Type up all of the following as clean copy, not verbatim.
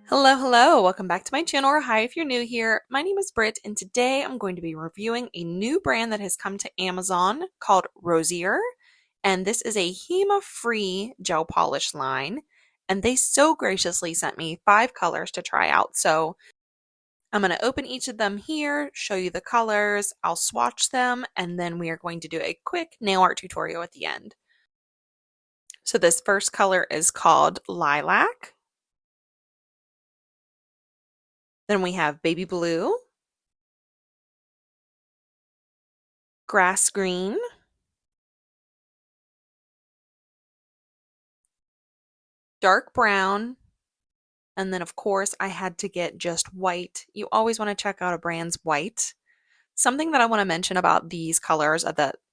Hello, welcome back to my channel, or hi if you're new here. My name is Britt, and today I'm going to be reviewing a new brand that has come to Amazon called Rosiour, and this is a HEMA-Free gel polish line, and they so graciously sent me 5 colors to try out. So I'm going to open each of them here, show you the colors, I'll swatch them, and then we are going to do a quick nail art tutorial at the end. So this first color is called Lilac. Then we have Baby Blue, Grass Green, Dark Brown, and then of course I had to get just white. You always want to check out a brand's white. Something that I want to mention about these colors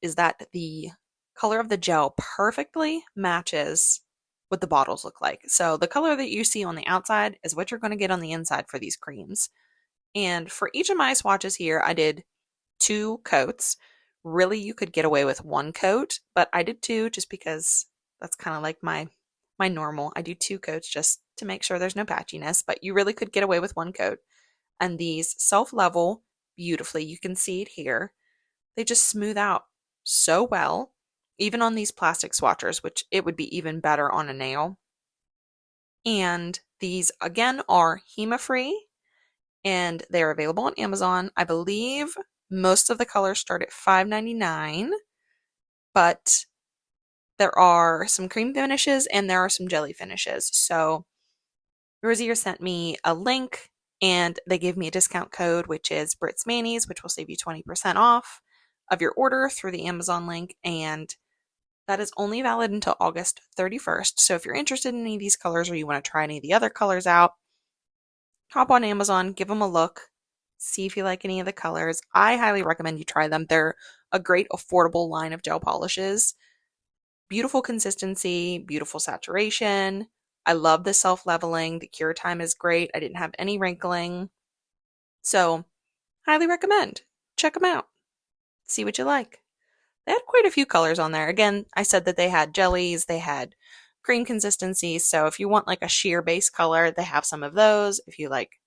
is that the color of the gel perfectly matches what the bottles look like. So the color that you see on the outside is what you're going to get on the inside for these creams. And for each of my swatches here, I did 2 coats. Really, you could get away with 1 coat, but I did 2 just because that's kind of like my normal. I do 2 coats just to make sure there's no patchiness, but you really could get away with 1 coat. And these self-level beautifully. You can see it here. They just smooth out so well, even on these plastic swatchers, which it would be even better on a nail. And these, again, are HEMA-free, and they're available on Amazon. I believe most of the colors start at $5.99, but there are some cream finishes and there are some jelly finishes. So Rosiour sent me a link and they gave me a discount code, which is Britt's Manis, which will save you 20% off of your order through the Amazon link. And that is only valid until August 31st. So if you're interested in any of these colors or you want to try any of the other colors out, hop on Amazon, give them a look, see if you like any of the colors. I highly recommend you try them. They're a great affordable line of gel polishes. Beautiful consistency, beautiful saturation. I love the self-leveling. The cure time is great. I didn't have any wrinkling. So, highly recommend. Check them out. See what you like. They had quite a few colors on there. Again, I said that they had jellies, they had cream consistency. So if you want like a sheer base color, they have some of those. If you like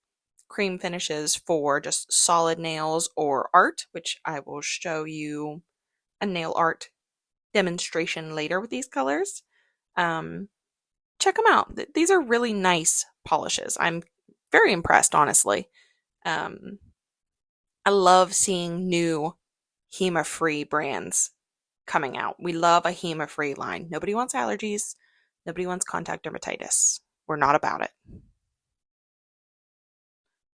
cream finishes for just solid nails or art, which I will show you a nail art demonstration later with these colors. Check them out. These are really nice polishes. I'm very impressed, honestly. I love seeing new HEMA-free brands coming out. We love a HEMA-free line. Nobody wants allergies. Nobody wants contact dermatitis. We're not about it.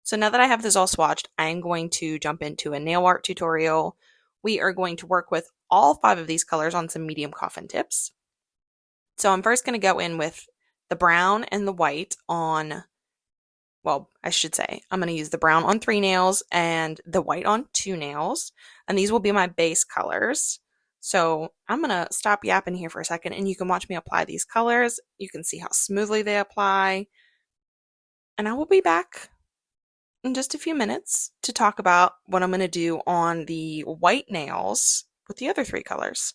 So now that I have this all swatched, I'm going to jump into a nail art tutorial. We are going to work with all 5 of these colors on some medium coffin tips. So I'm first going to go in with the brown and the white on, well, I should say, I'm going to use the brown on 3 nails and the white on 2 nails. And these will be my base colors. So I'm going to stop yapping here for a second and you can watch me apply these colors. You can see how smoothly they apply. And I will be back in just a few minutes to talk about what I'm going to do on the white nails with the other 3 colors.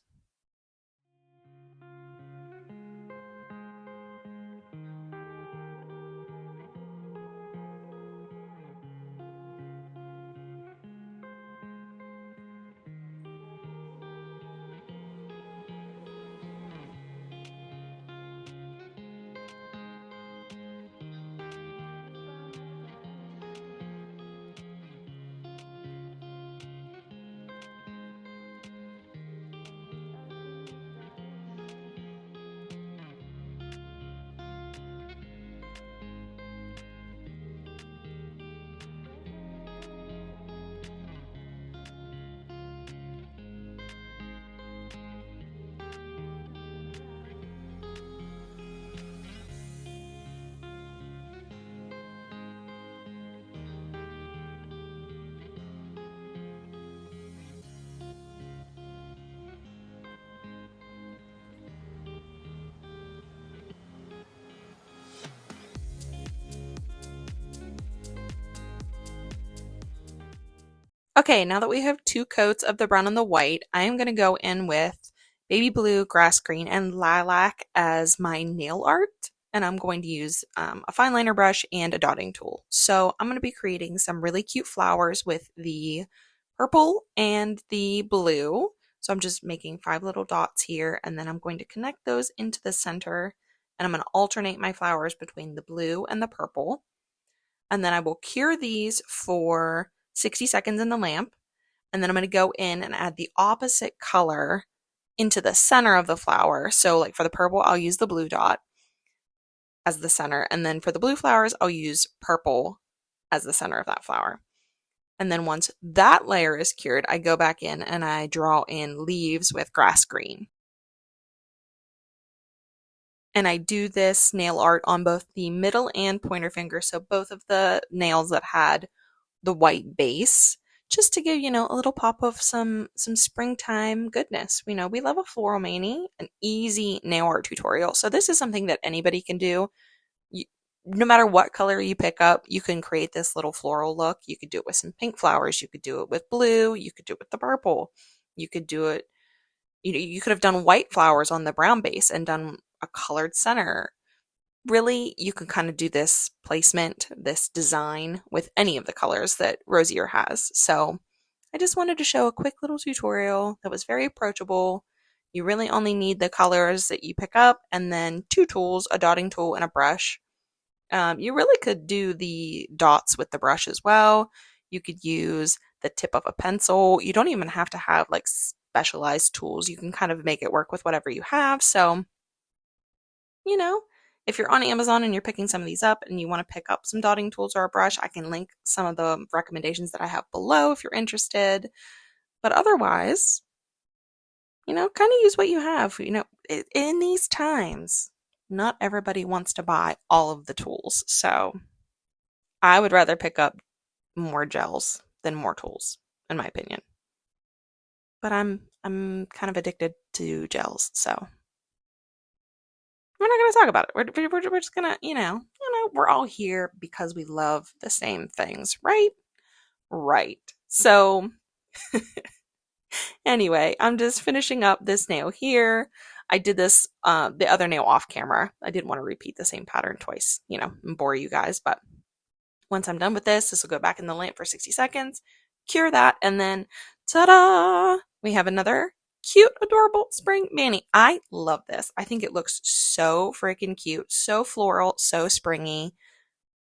Okay, now that we have 2 coats of the brown and the white, I am going to go in with Baby Blue, Grass Green, and Lilac as my nail art. and I'm going to use a fine liner brush and a dotting tool. So I'm going to be creating some really cute flowers with the purple and the blue. So I'm just making 5 little dots here, and then I'm going to connect those into the center, and I'm going to alternate my flowers between the blue and the purple. And then I will cure these for 60 seconds in the lamp, and then I'm going to go in and add the opposite color into the center of the flower. So like for the purple, I'll use the blue dot as the center, and then for the blue flowers, I'll use purple as the center of that flower. And then once that layer is cured, I go back in and I draw in leaves with grass green. And I do this nail art on both the middle and pointer finger, so both of the nails that had the white base, just to give, a little pop of some springtime goodness. We love a floral mani, an easy nail art tutorial. So this is something that anybody can do. No matter what color you pick up, you can create this little floral look. You could do it with some pink flowers. You could do it with blue. You could do it with the purple. You could do it, you could have done white flowers on the brown base and done a colored center. Really, you can kind of do this placement, this design with any of the colors that Rosiour has. So I just wanted to show a quick little tutorial that was very approachable. You really only need the colors that you pick up and then 2 tools, a dotting tool and a brush. You really could do the dots with the brush as well. You could use the tip of a pencil. You don't even have to have like specialized tools. You can kind of make it work with whatever you have. So, if you're on Amazon and you're picking some of these up and you want to pick up some dotting tools or a brush, I can link some of the recommendations that I have below if you're interested. But otherwise, kind of use what you have. In these times, not everybody wants to buy all of the tools. So I would rather pick up more gels than more tools, in my opinion. But I'm kind of addicted to gels, so we're not going to talk about it. We're just going to, we're all here because we love the same things, right? Right. So anyway, I'm just finishing up this nail here. I did this, the other nail off camera. I didn't want to repeat the same pattern twice, and bore you guys. But once I'm done with this will go back in the lamp for 60 seconds, cure that, and then ta-da! We have another cute, adorable spring mani. I love this. I think it looks so freaking cute, so floral, so springy.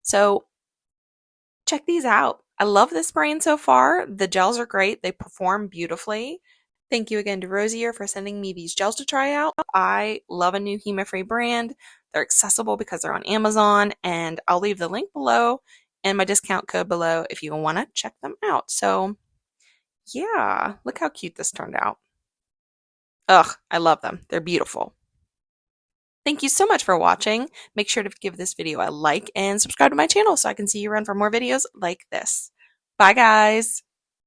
So check these out. I love this brand so far. The gels are great. They perform beautifully. Thank you again to Rosiour for sending me these gels to try out. I love a new HEMA-Free brand. They're accessible because they're on Amazon, and I'll leave the link below and my discount code below if you want to check them out. So yeah, look how cute this turned out. Ugh, I love them. They're beautiful. Thank you so much for watching. Make sure to give this video a like and subscribe to my channel so I can see you around for more videos like this. Bye guys!